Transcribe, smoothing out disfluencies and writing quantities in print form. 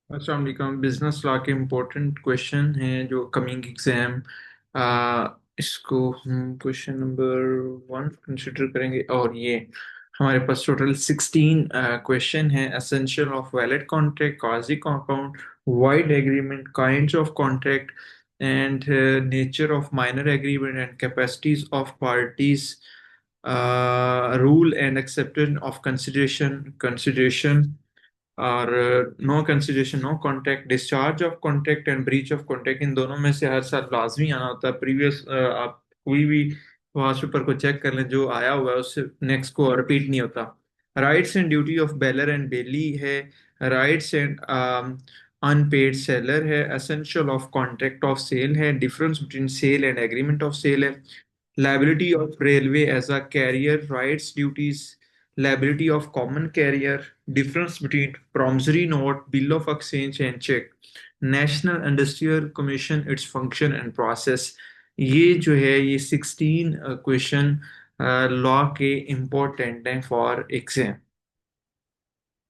अस्सलाम वालेकुम। Business law के इम्पोर्टेंट क्वेश्चन हैं जो कमिंग एग्जाम, इसको हम क्वेश्चन नंबर 1 कंसिडर करेंगे। और ये हमारे पास टोटल 16 क्वेश्चन हैं। Essential of valid contract, quasi compound, void agreement, kinds of contract and nature of minor agreement and capacities of parties, rule and acceptance of consideration और no consideration, no contact, discharge of contact and breach of contact. इन दोनों में से हर साल लाजमी आना होता है। प्रीवियस आप कोई भी वाश पेपर को चेक कर लें, जो आया हुआ है उससे नेक्स्ट को रिपीट नहीं होता। Rights and duty of bailor and bailee है। राइट्स एंड अनपेड सेलर है। Essential of contract of sale है। Difference between sale and agreement of sale है। Liability of railway as a carrier, rights, duties, liability of common carrier, difference between promissory note, bill of exchange and check, National Industrial Commission, its function and process। ये जो है ये 16 question law के important हैं for exam.